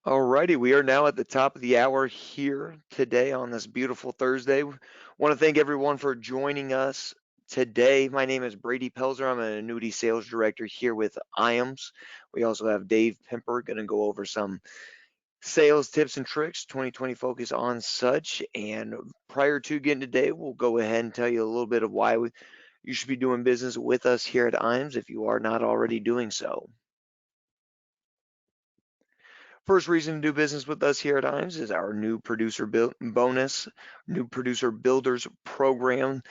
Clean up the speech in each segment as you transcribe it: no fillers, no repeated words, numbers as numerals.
Alrighty, we are now at the top of the hour here today on this beautiful Thursday. Want to thank everyone for joining us today. My name is Brady Pelzer. I'm an annuity sales director here with IAMS. We also have Dave Pimper going to go over some sales tips and tricks, 2020 focus on such. And prior to getting today, we'll go ahead and tell you a little bit of why you should be doing business with us here at IAMS if you are not already doing so. First reason to do business with us here at IAMS is our new producer bonus, new producer builders program.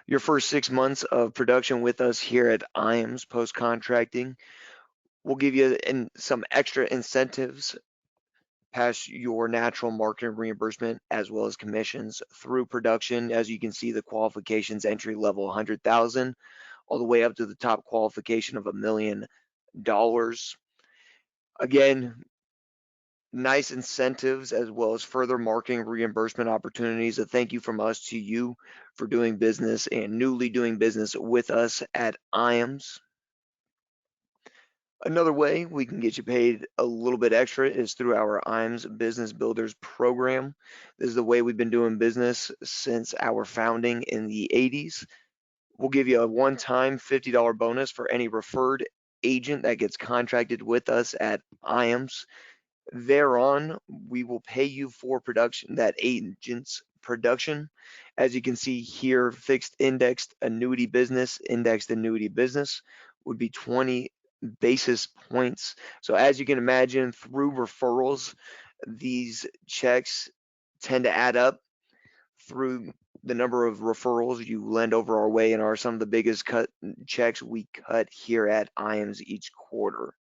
Your first 6 months of production with us here at IAMS post contracting will give you some extra incentives past your natural marketing reimbursement as well as commissions through production. As you can see, the qualifications entry level 100,000 all the way up to the top qualification of $1,000,000. Again, nice incentives as well as further marketing reimbursement opportunities. A thank you from us to you for doing business and newly doing business with us at IAMS. Another way we can get you paid a little bit extra is through our IAMS Business Builders program. This is the way we've been doing business since our founding in the 80s. We'll give you a one-time $50 bonus for any referred agent that gets contracted with us at IAMS. Thereon, we will pay you for production, that agent's production. As you can see here, fixed indexed annuity business would be 20 basis points. So as you can imagine, through referrals, these checks tend to add up through the number of referrals you lend over our way and are some of the biggest checks we cut here at IAMS each quarter.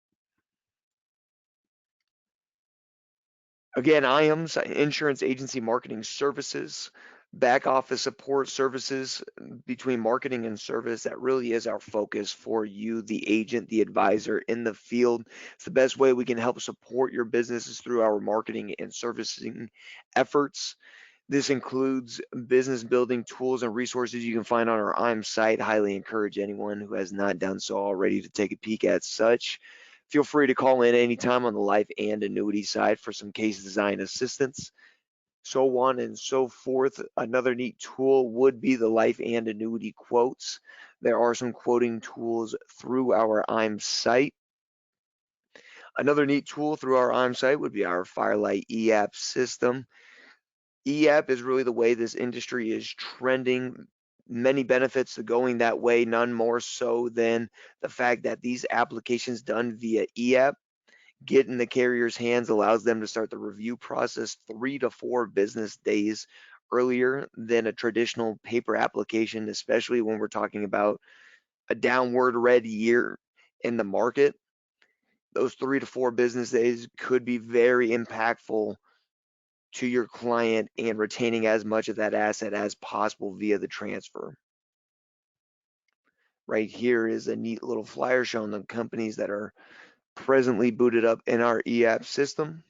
Again, IAMS, Insurance Agency Marketing Services, back office support services between marketing and service. That really is our focus for you, the agent, the advisor in the field. It's the best way we can help support your businesses through our marketing and servicing efforts. This includes business building tools and resources you can find on our IAMS site. Highly encourage anyone who has not done so already to take a peek at such. Feel free to call in anytime on the life and annuity side for some case design assistance, so on and so forth. Another neat tool would be the life and annuity quotes. There are some quoting tools through our IAMS site. Another neat tool through our IAMS site would be our Firelight eApp system. eApp is really the way this industry is trending. Many benefits to going that way, none more so than the fact that these applications done via eApp get in the carrier's hands allows them to start the review process 3 to 4 business days earlier than a traditional paper application, especially when we're talking about a downward red year in the market. Those 3 to 4 business days could be very impactful to your client and retaining as much of that asset as possible via the transfer. Right here is a neat little flyer showing the companies that are presently booted up in our eApp system.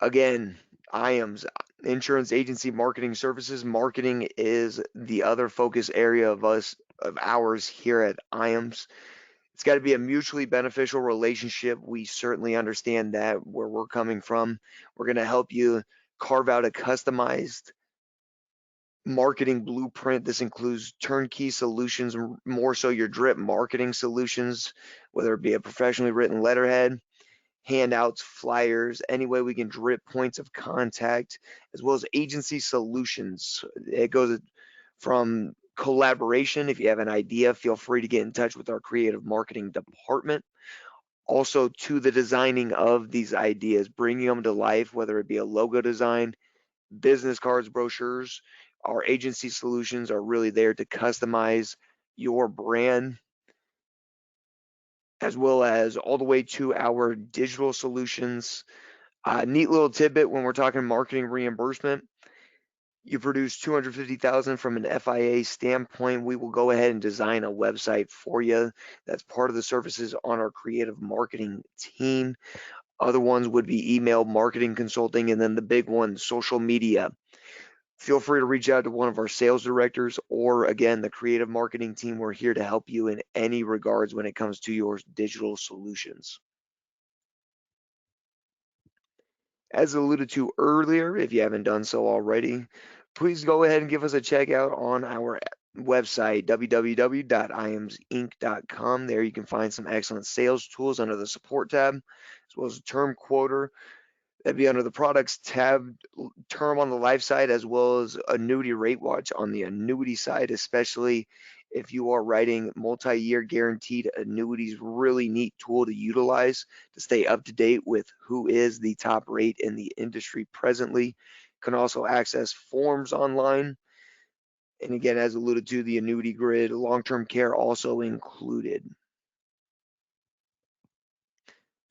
Again, IAMS, Insurance Agency Marketing Services. Marketing is the other focus area of ours here at IAMS. It's got to be a mutually beneficial relationship. We certainly understand that where we're coming from. We're going to help you carve out a customized marketing blueprint. This includes turnkey solutions, more so your drip marketing solutions, whether it be a professionally written letterhead, handouts, flyers, any way we can drip points of contact, as well as agency solutions. It goes from collaboration. If you have an idea, feel free to get in touch with our creative marketing department. Also to the designing of these ideas, bringing them to life, whether it be a logo design, business cards, brochures. Our agency solutions are really there to customize your brand, as well as all the way to our digital solutions. Neat little tidbit when we're talking marketing reimbursement. You produce 250,000 from an FIA standpoint, we will go ahead and design a website for you. That's part of the services on our creative marketing team. Other ones would be email marketing consulting, and then the big one, social media. feel free to reach out to one of our sales directors or, again, the creative marketing team. We're here to help you in any regards when it comes to your digital solutions. As alluded to earlier, if you haven't done so already, please go ahead and give us a check out on our website, www.iamsinc.com. There you can find some excellent sales tools under the support tab, as well as a term quoter. That'd be under the products tab, term on the life side, as well as annuity rate watch on the annuity side, especially if you are writing multi-year guaranteed annuities. Really neat tool to utilize to stay up to date with who is the top rate in the industry presently. Can also access forms online. And again, as alluded to, the annuity grid, long-term care also included.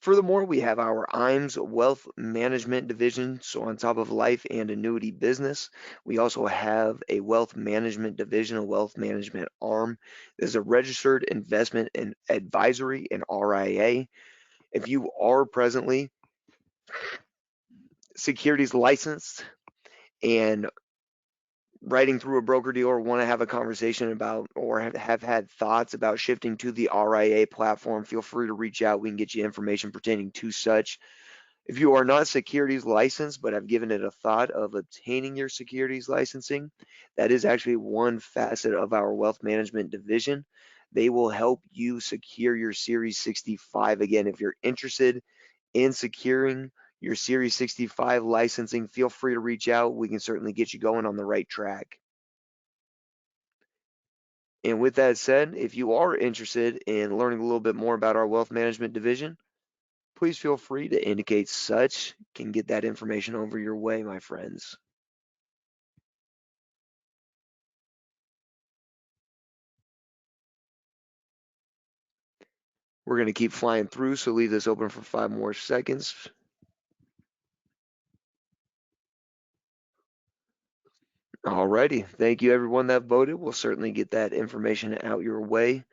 Furthermore, we have our IAMS Wealth Management Division. So on top of life and annuity business, we also have a wealth management division, a wealth management arm. There's a registered investment and advisory, an RIA. If you are presently securities licensed and writing through a broker dealer, want to have a conversation about or have had thoughts about shifting to the RIA platform, feel free to reach out. We can get you information pertaining to such. If you are not securities licensed but have given it a thought of obtaining your securities licensing, that is actually one facet of our wealth management division. They will help you secure your Series 65. Again, if you're interested in securing your Series 65 licensing, feel free to reach out. We can certainly get you going on the right track. And with that said, if you are interested in learning a little bit more about our wealth management division, please feel free to indicate such. Can get that information over your way, my friends. We're going to keep flying through, so leave this open for 5 more seconds. Alrighty, thank you everyone that voted. We'll certainly get that information out your way.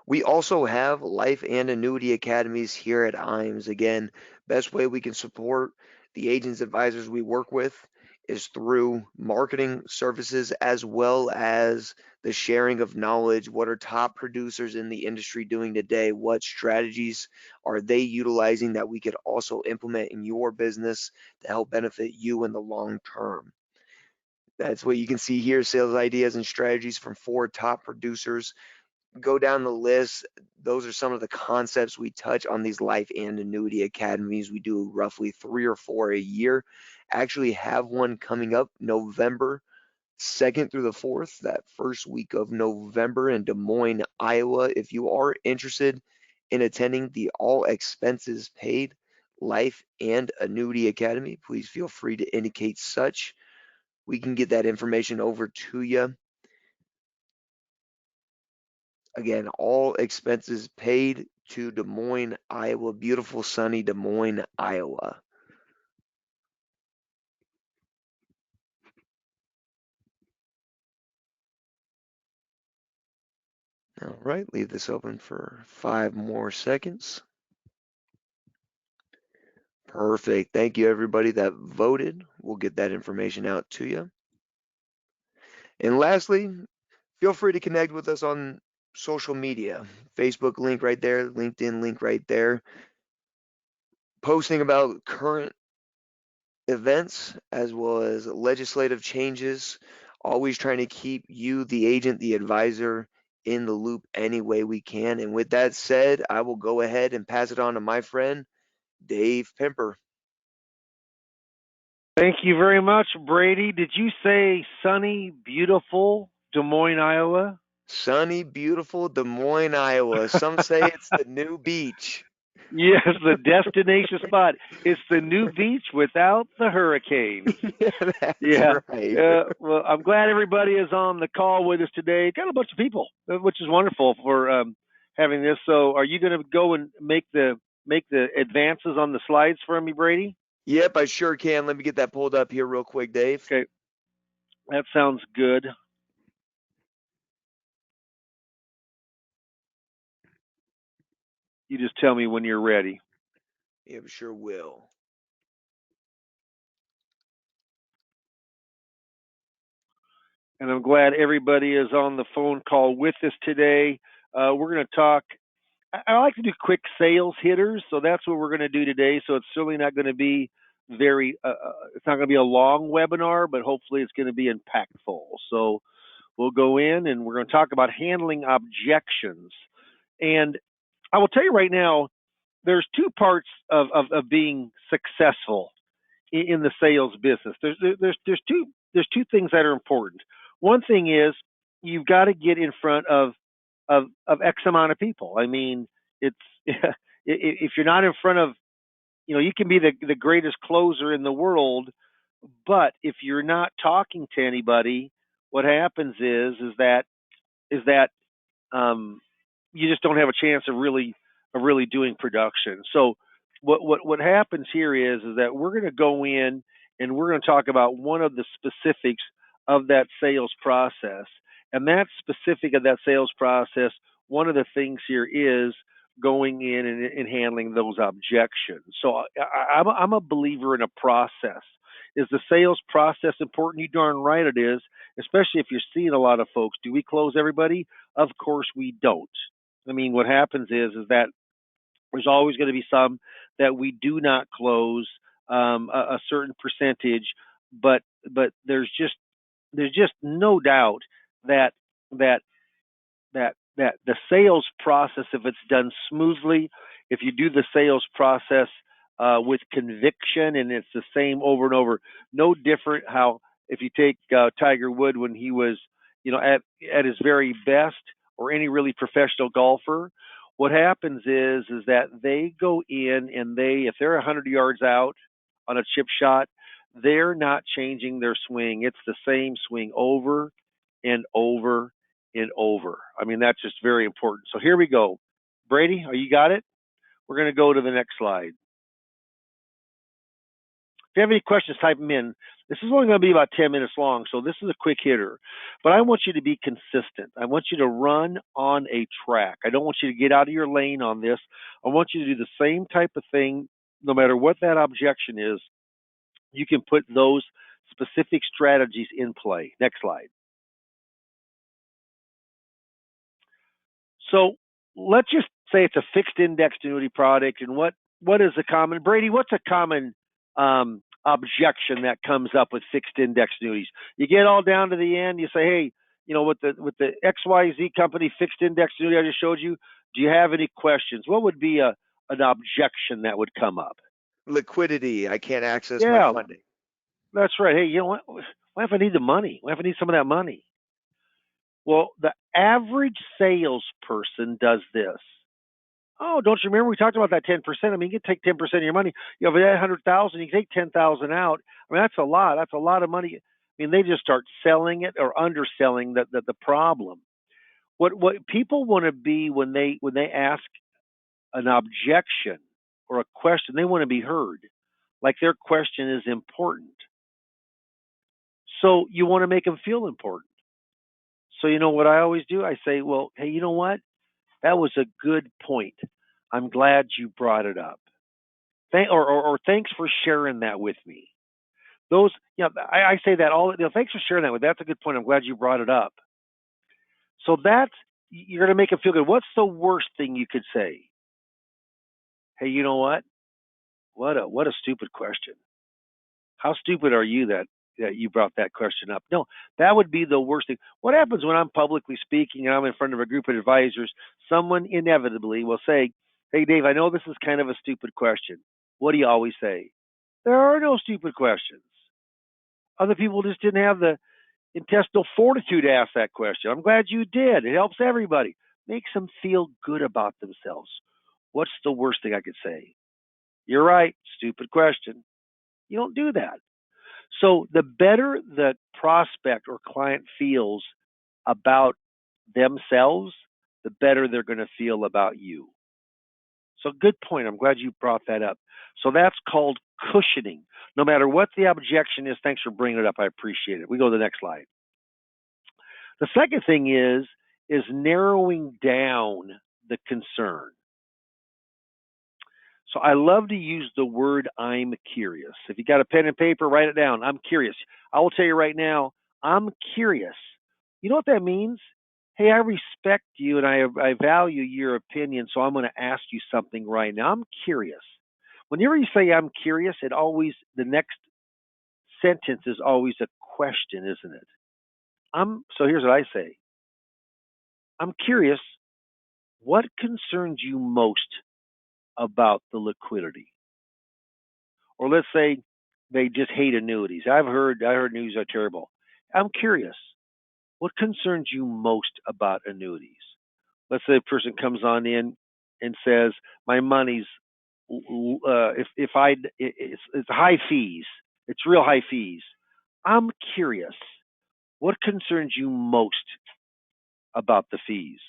We also have life and annuity academies here at IAMS. Again, best way we can support the agents advisors we work with is through marketing services as well as the sharing of knowledge. What are top producers in the industry doing today? What strategies are they utilizing that we could also implement in your business to help benefit you in the long term? That's what you can see here, sales ideas and strategies from 4 top producers. Go down the list. Those are some of the concepts we touch on these life and annuity academies. We do roughly 3 or 4 a year. Actually have one coming up November 2nd through the 4th, that first week of November in Des Moines, Iowa. If you are interested in attending the all expenses paid life and annuity academy, please feel free to indicate such. We can get that information over to you. Again, all expenses paid to Des Moines, Iowa. Beautiful, sunny Des Moines, Iowa. All right, leave this open for 5 more seconds. Perfect. Thank you, everybody that voted. We'll get that information out to you. And lastly, feel free to connect with us on social media. Facebook link right there, LinkedIn link right there. Posting about current events as well as legislative changes, always trying to keep you, the agent, the advisor, in the loop any way we can. And with that said, I will go ahead and pass it on to my friend, Dave Pimper. Thank you very much, Brady. Did you say sunny, beautiful Des Moines, Iowa? Sunny, beautiful Des Moines, Iowa. Some say it's the new beach. Yes, the destination spot. It's the new beach without the hurricanes. Yeah, that's Yeah. right. Well, I'm glad everybody is on the call with us today. Got a bunch of people, which is wonderful for having this. So, are you going to go and make the advances on the slides for me, Brady? Yep, I sure can. Let me get that pulled up here real quick, Dave. Okay, that sounds good. You just tell me when you're ready. Yep, sure will. and I'm glad everybody is on the phone call with us today. We're going to talk. I like to do quick sales hitters, so that's what we're going to do today. So it's certainly not going to be it's not going to be a long webinar, but hopefully it's going to be impactful. So we'll go in and we're going to talk about handling objections. And I will tell you right now, there's two parts of being successful in the sales business. There's two things that are important. One thing is you've got to get in front of X amount of people. I mean, it's if you're not in front of, you can be the greatest closer in the world, but if you're not talking to anybody, what happens is that you just don't have a chance of really doing production. So what happens here is that we're going to go in and we're going to talk about one of the specifics of that sales process. And that specific of that sales process, one of the things here is going in and handling those objections. So I'm a believer in a process. Is the sales process important? You darn right it is, especially if you're seeing a lot of folks. Do we close everybody? Of course we don't. I mean, what happens is that there's always going to be some that we do not close, a certain percentage, but there's just no doubt that that that the sales process, if it's done smoothly, if you do the sales process with conviction, and it's the same over and over, no different how if you take Tiger Woods when he was, at his very best, or any really professional golfer. What happens is that they go in and if they're 100 yards out on a chip shot, they're not changing their swing. It's the same swing over and over and over. I mean, that's just very important. So here we go. Brady, you got it? We're going to go to the next slide. If you have any questions, type them in. This is only going to be about 10 minutes long, so this is a quick hitter. But I want you to be consistent. I want you to run on a track. I don't want you to get out of your lane on this. I want you to do the same type of thing, no matter what that objection is. You can put those specific strategies in play. Next slide. So let's just say it's a fixed index annuity product. And what is a common, Brady, what's a common objection that comes up with fixed index annuities? You get all down to the end, you say, hey, with the XYZ company fixed index annuity I just showed you, do you have any questions? What would be an objection that would come up? Liquidity. I can't access my Yeah, funding. that's right. Hey, what if I need the money? What if I need some of that money? Well, the average salesperson does this. Oh, don't you remember we talked about that 10%? I mean, you can take 10% of your money. You have 100,000, you can take 10,000 out. I mean, that's a lot. That's a lot of money. I mean, they just start selling it or underselling the problem. What people want to be when they ask an objection or a question, they want to be heard, like their question is important. So you want to make them feel important. So you know what I always do? I say, well, hey, you know what? That was a good point. I'm glad you brought it up. Or thanks for sharing that with me. Those, I say that all. Thanks for sharing that with me. That's a good point. I'm glad you brought it up. So you're going to make them feel good. What's the worst thing you could say? Hey, you know what? What a stupid question. How stupid are you that you brought that question up? No, that would be the worst thing. What happens when I'm publicly speaking and I'm in front of a group of advisors? Someone inevitably will say, hey, Dave, I know this is kind of a stupid question. What do you always say? There are no stupid questions. Other people just didn't have the intestinal fortitude to ask that question. I'm glad you did. It helps everybody. Makes them feel good about themselves. What's the worst thing I could say? You're right. Stupid question. You don't do that. So the better the prospect or client feels about themselves, the better they're going to feel about you. So good point. I'm glad you brought that up. So that's called cushioning. No matter what the objection is, thanks for bringing it up. I appreciate it. We go to the next slide. The second thing is narrowing down the concern. So I love to use the word I'm curious. If you got a pen and paper, write it down. I'm curious. I will tell you right now, I'm curious. You know what that means? Hey, I respect you and I value your opinion, so I'm going to ask you something right now. I'm curious. Whenever you say I'm curious, the next sentence is always a question, isn't it? So here's what I say. I'm curious, what concerns you most about the liquidity? Or let's say they just hate annuities. I heard annuities are terrible. I'm curious, what concerns you most about annuities? Let's say a person comes on in and says, "My money's if I it's high fees. It's real high fees." I'm curious, what concerns you most about the fees?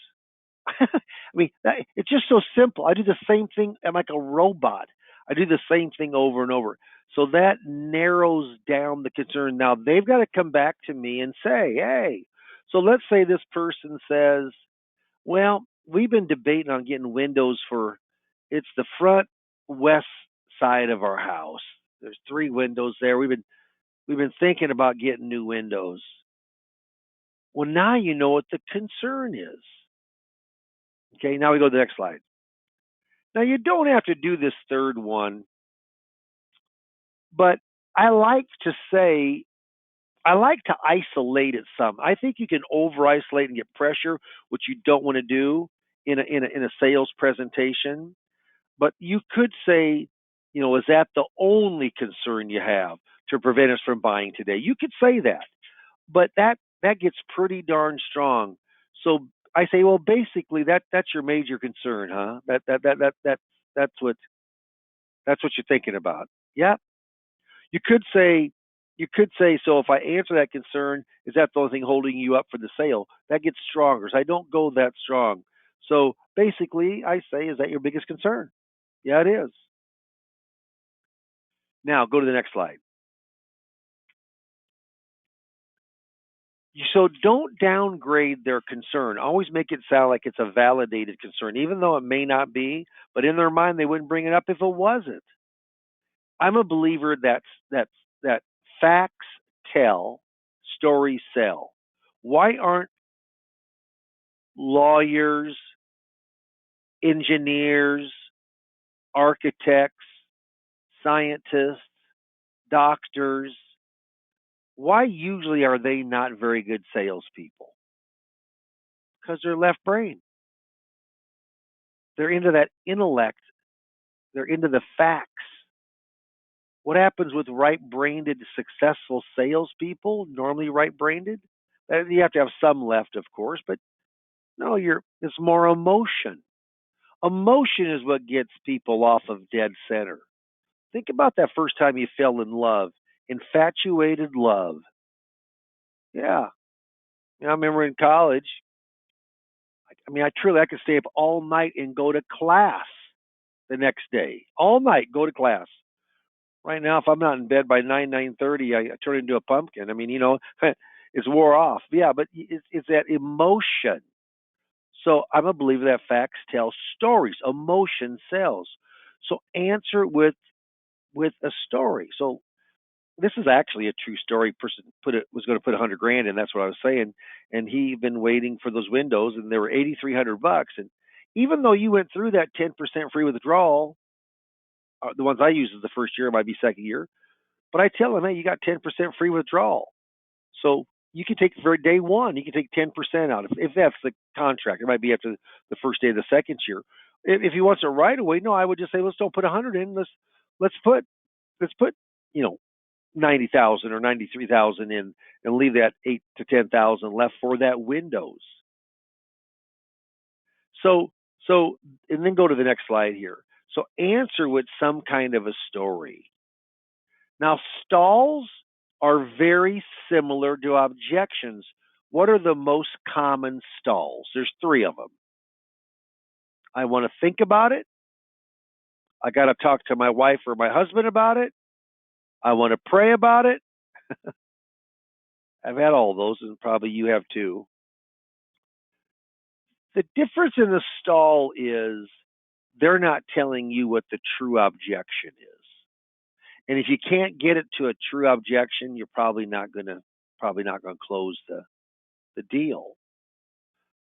I mean, it's just so simple. I do the same thing. I'm like a robot. I do the same thing over and over. So that narrows down the concern. Now they've got to come back to me and say, "Hey." So let's say this person says, "Well, we've been debating on getting windows for it's the front west side of our house. There's 3 windows there. We've been thinking about getting new windows." Well, now you know what the concern is. Okay, now we go to the next slide. Now you don't have to do this third one, but I like to say I like to isolate it some. I think you can over isolate and get pressure, which you don't want to do in a sales presentation. But you could say, is that the only concern you have to prevent us from buying today? You could say that, but that gets pretty darn strong. So I say, well, basically that's your major concern, huh? That's what you're thinking about. Yeah. You could say so if I answer that concern, is that the only thing holding you up for the sale? That gets stronger. So I don't go that strong. So basically I say, is that your biggest concern? Yeah, it is. Now go to the next slide. So don't downgrade their concern. Always make it sound like it's a validated concern, even though it may not be, but in their mind they wouldn't bring it up if it wasn't. I'm a believer that facts tell, stories sell. Why aren't lawyers, engineers, architects, scientists, doctors, why usually are they not very good salespeople? Because they're left brain. They're into that intellect. They're into the facts. What happens with right-brained, successful salespeople? Normally right-brained, you have to have some left, of course, but no, it's more emotion. Emotion is what gets people off of dead center. Think about that first time you fell in love, infatuated love. Yeah, I remember in college. I mean, I could stay up all night and go to class the next day, all night go to class. Right now, if I'm not in bed by 9:30, I turn into a pumpkin. I mean, it's wore off. Yeah, but it's that emotion. So I'm a believer that facts tell stories. Emotion sells. So answer with a story. So this is actually a true story. Person was going to put 100 grand in. That's what I was saying. And he been waiting for those windows, and they were $8,300. And even though you went through that 10% free withdrawal, the ones I use is the first year, it might be second year. But I tell them, hey, you got 10% free withdrawal. So you can take for day one, you can take 10% out if that's the contract. It might be after the first day of the second year. If he wants it right away, no, I would just say let's don't put 100 in. Let's put 90,000 or 93,000 in, and leave that 8 to 10,000 left for that windows. So and then go to the next slide here. So answer with some kind of a story. Now stalls are very similar to objections. What are the most common stalls? There's 3 of them. I want to think about it. I got to talk to my wife or my husband about it. I want to pray about it. I've had all those, and probably you have too. The difference in the stall is they're not telling you what the true objection is. And if you can't get it to a true objection, you're probably not going to probably not going to close the deal.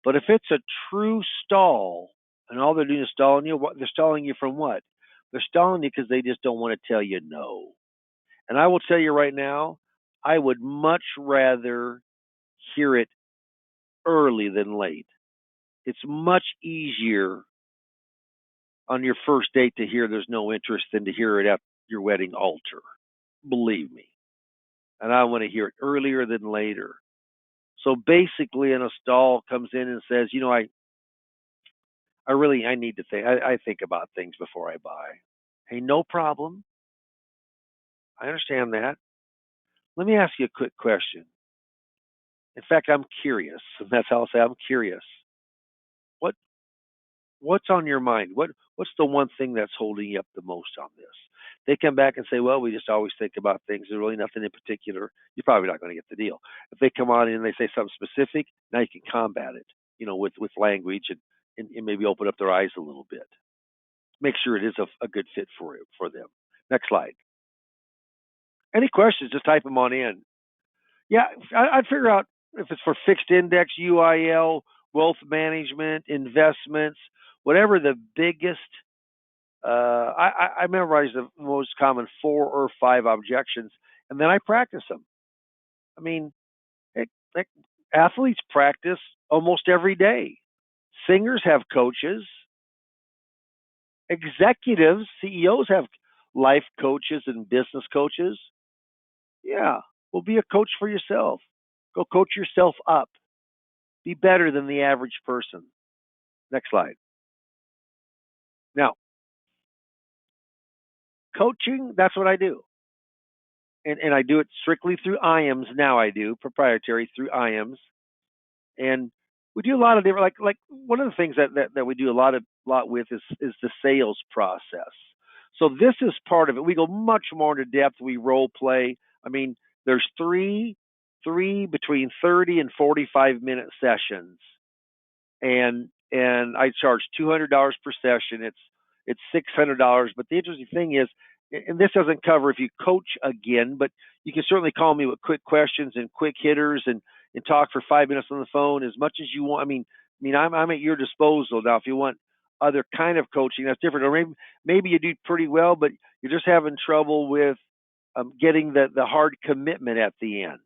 But if it's a true stall, and all they're doing is stalling you, they're stalling you from what? They're stalling you because they just don't want to tell you no. And I will tell you right now, I would much rather hear it early than late. It's much easier on your first date to hear there's no interest than to hear it at your wedding altar. Believe me. And I want to hear it earlier than later. So basically, an stall comes in and says, I need to think. I think about things before I buy. Hey, no problem. I understand that. Let me ask you a quick question. In fact, I'm curious. And that's how I'll say I'm curious. What what's on your mind? What's the one thing that's holding you up the most on this? They come back and say, well, we just always think about things. There's really nothing in particular. You're probably not going to get the deal. If they come on in and they say something specific, now you can combat it, with language and maybe open up their eyes a little bit. Make sure it is a good fit for them. Next slide. Any questions, just type them on in. Yeah, I'd figure out if it's for fixed index, UIL, wealth management, investments, whatever the biggest. I memorize the most common 4 or 5 objections, and then I practice them. I mean, heck, athletes practice almost every day. Singers have coaches. Executives, CEOs have life coaches and business coaches. Yeah, well, be a coach for yourself. Go coach yourself up. Be better than the average person. Next slide. Now, coaching, that's what I do. And I do it strictly through IAMS now. I do proprietary through IAMS. And we do a lot of different, like one of the things that we do a lot with is the sales process. So this is part of it. We go much more into depth. We role play. I mean, there's three between 30 and 45-minute sessions, and I charge $200 per session. It's $600. But the interesting thing is, and this doesn't cover if you coach again, but you can certainly call me with quick questions and quick hitters and talk for 5 minutes on the phone as much as you want. I mean, I'm at your disposal now. If you want other kind of coaching, that's different. Or maybe you do pretty well, but you're just having trouble with getting the hard commitment at the end.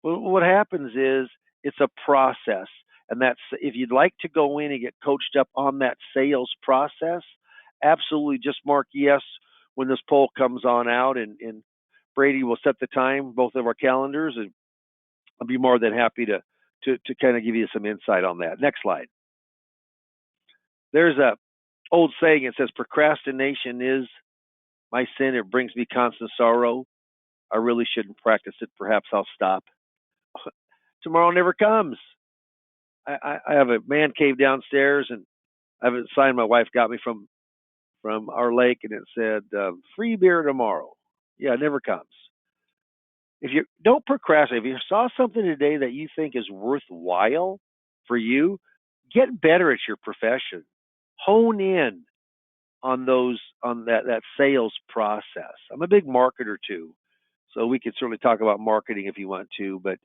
Well, what happens is it's a process, and that's if you'd like to go in and get coached up on that sales process, absolutely just mark yes when this poll comes on out, and Brady will set the time, both of our calendars, and I'll be more than happy to kind of give you some insight on that. Next slide. There's a old saying. It says, procrastination is my sin. It brings me constant sorrow. I really shouldn't practice it. Perhaps I'll stop. Tomorrow never comes. I have a man cave downstairs, and I have a sign my wife got me from our lake, and it said, free beer tomorrow. Yeah, it never comes. If you don't procrastinate, if you saw something today that you think is worthwhile for you, get better at your profession. Hone in on that sales process. I'm a big marketer too, so we could certainly talk about marketing if you want to. But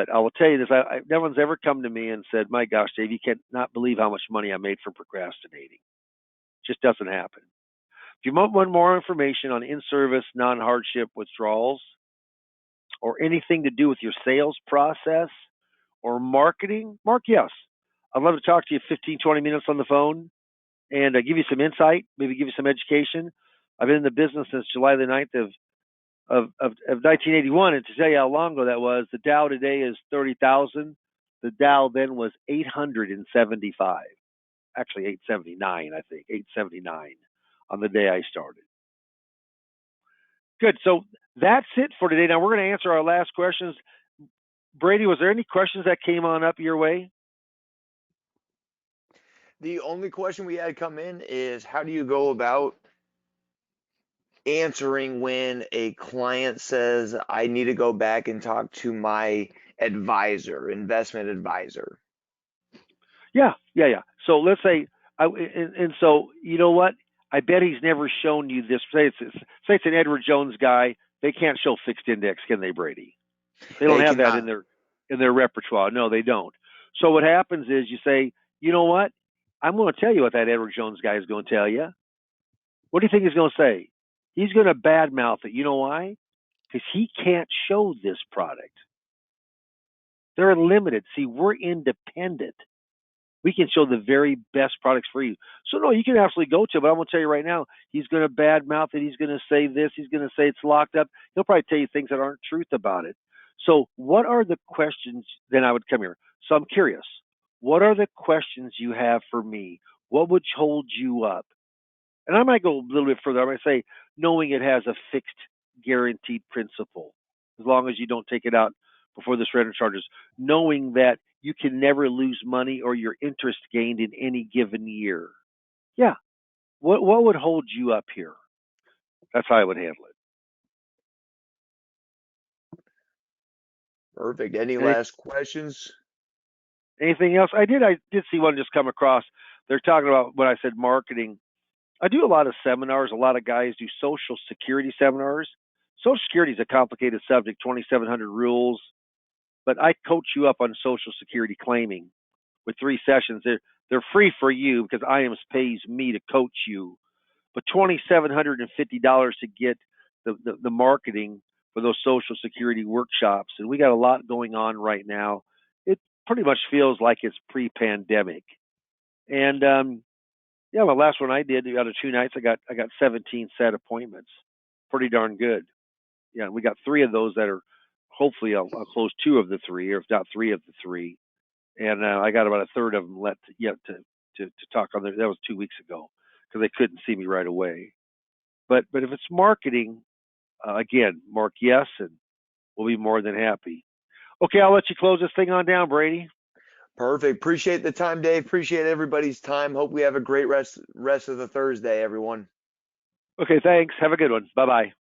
I will tell you this: no one's ever come to me and said, "My gosh, Dave, you cannot believe how much money I made from procrastinating." It just doesn't happen. If you want more information on in-service non-hardship withdrawals, or anything to do with your sales process or marketing, mark yes. I'd love to talk to you 15, 20 minutes on the phone and give you some insight, maybe give you some education. I've been in the business since July the 9th of 1981, and to tell you how long ago that was, the Dow today is 30,000. The Dow then was 875, actually 879, I think, 879 on the day I started. Good. So that's it for today. Now we're going to answer our last questions. Brady, was there any questions that came on up your way? The only question we had come in is, how do you go about answering when a client says, I need to go back and talk to my advisor, investment advisor? Yeah. So let's say, and so you know what? I bet he's never shown you this. Say it's an Edward Jones guy. They can't show fixed index, can they, Brady? They don't They have that cannot. in their repertoire. No, they don't. So what happens is you say, you know what? I'm going to tell you what that Edward Jones guy is going to tell you. What do you think he's going to say? He's going to badmouth it. You know why? Because he can't show this product. They're limited. See, we're independent. We can show the very best products for you. So no, you can absolutely go to, but I'm going to tell you right now, he's going to badmouth it. He's going to say this. He's going to say it's locked up. He'll probably tell you things that aren't truth about it. So what are the questions? Then I would come here. So I'm curious. What are the questions you have for me? What would hold you up? And I might go a little bit further. I might say, knowing it has a fixed guaranteed principal, as long as you don't take it out before the surrender charges, knowing that you can never lose money or your interest gained in any given year. Yeah. What would hold you up here? That's how I would handle Perfect. Any it. last questions? Anything else? I did see one just come across. They're talking about when I said marketing. I do a lot of seminars. A lot of guys do Social Security seminars. Social Security is a complicated subject, 2,700 rules, but I coach you up on Social Security claiming with 3 sessions. They're free for you because IAMS pays me to coach you, but $2,750 to get the marketing for those Social Security workshops. And we got a lot going on right now. It pretty much feels like it's pre-pandemic. And yeah, the last one I did out of 2 nights, I got 17 set appointments. Pretty darn good. Yeah, we got 3 of those that are hopefully I'll close 2 of the 3, or if not 3 of the 3, and I got about a third of them left yet to talk on. That was 2 weeks ago because they couldn't see me right away. But if it's marketing, again, mark yes, and we'll be more than happy. Okay, I'll let you close this thing on down, Brady. Perfect. Appreciate the time, Dave. Appreciate everybody's time. Hope we have a great rest of the Thursday, everyone. Okay, thanks. Have a good one. Bye bye.